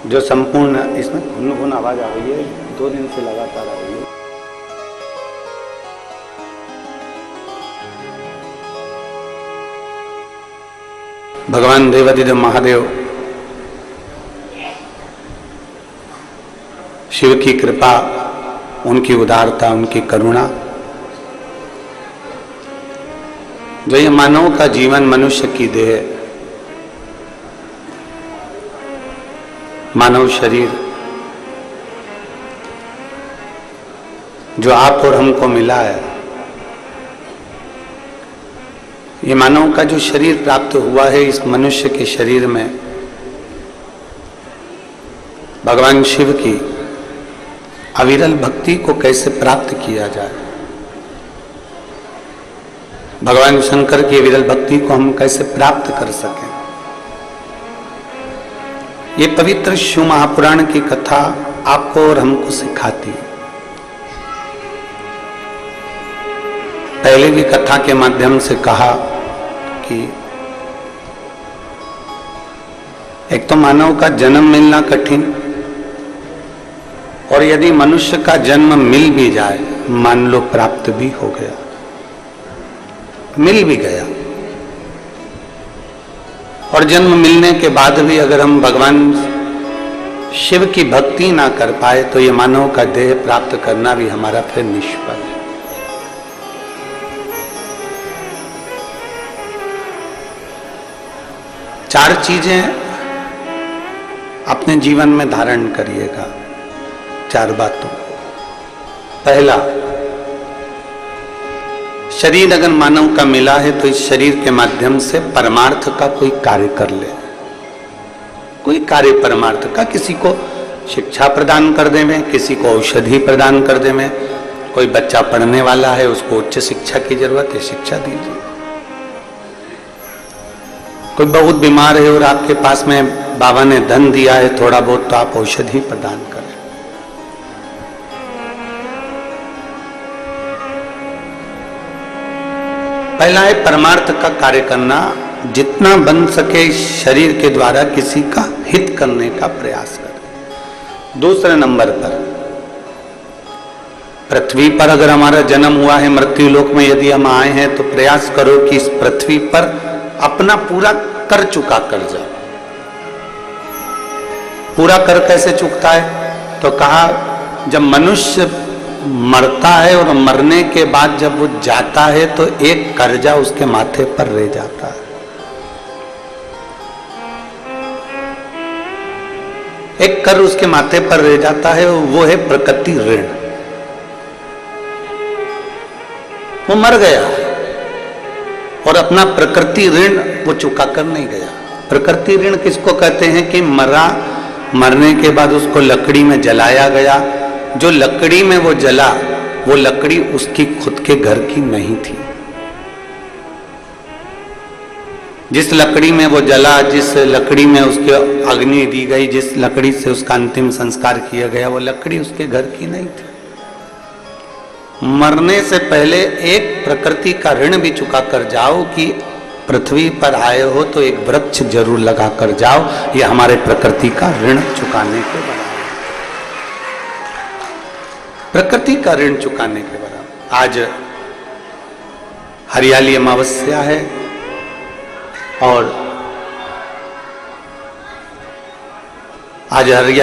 जो संपूर्ण इसमें घुन घुन आवाज आ रही है, 2 दिन से लगातार आ रही है। भगवान देवाधिदेव महादेव शिव की कृपा, उनकी उदारता, उनकी करुणा, जो ये मानव का जीवन, मनुष्य की देह, मानव शरीर जो आप और हमको मिला है, ये मानव का जो शरीर प्राप्त हुआ है, इस मनुष्य के शरीर में भगवान शिव की अविरल भक्ति को कैसे प्राप्त किया जाए, भगवान शंकर की विरल भक्ति को हम कैसे प्राप्त कर सकें, ये पवित्र शिव महापुराण की कथा आपको और हमको सिखाती है। पहले भी कथा के माध्यम से कहा कि एक तो मानव का जन्म मिलना कठिन, और यदि मनुष्य का जन्म मिल भी जाए, मान लो प्राप्त भी हो गया, मिल भी गया, और जन्म मिलने के बाद भी अगर हम भगवान शिव की भक्ति ना कर पाए, तो ये मानव का देह प्राप्त करना भी हमारा फिर निष्फल है। चार चीजें अपने जीवन में धारण करिएगा, 4 बातों। पहला, शरीर अगर मानव का मिला है तो इस शरीर के माध्यम से परमार्थ का कोई कार्य कर ले, कोई कार्य परमार्थ का, किसी को शिक्षा प्रदान कर देवे, किसी को औषधि प्रदान कर देवे, कोई बच्चा पढ़ने वाला है, उसको उच्च शिक्षा की जरूरत है, शिक्षा दीजिए। कोई बहुत बीमार है और आपके पास में बाबा ने धन दिया है थोड़ा बहुत, तो आप औषधि प्रदान करें। पहला है परमार्थ का कार्य करना, जितना बन सके शरीर के द्वारा किसी का हित करने का प्रयास करें। दूसरे नंबर पर, पृथ्वी पर अगर हमारा जन्म हुआ है, मृत्यु लोक में यदि हम आए हैं, तो प्रयास करो कि इस पृथ्वी पर अपना पूरा कर चुका कर जाओ। पूरा कर कैसे चुकता है? तो कहा, जब मनुष्य मरता है और मरने के बाद जब वो जाता है, तो एक कर्जा उसके माथे पर रह जाता है। एक कर उसके माथे पर रह जाता है, वो है प्रकृति ऋण। वो मर गया और अपना प्रकृति ऋण वो चुका कर नहीं गया। प्रकृति ऋण किसको कहते हैं? कि मरने के बाद उसको लकड़ी में जलाया गया, जो लकड़ी में वो जला, वो लकड़ी उसकी खुद के घर की नहीं थी। जिस लकड़ी में वो जला, जिस लकड़ी में उसकी अग्नि दी गई, जिस लकड़ी से उसका अंतिम संस्कार किया गया, वो लकड़ी उसके घर की नहीं थी। मरने से पहले एक प्रकृति का ऋण भी चुका कर जाओ, कि पृथ्वी पर आए हो तो एक वृक्ष जरूर लगा कर जाओ। ये हमारे प्रकृति का ऋण चुकाने के बराबर, प्रकृति का ऋण चुकाने के बराबर। आज हरियाली अमावस्या है, और आज हरियाली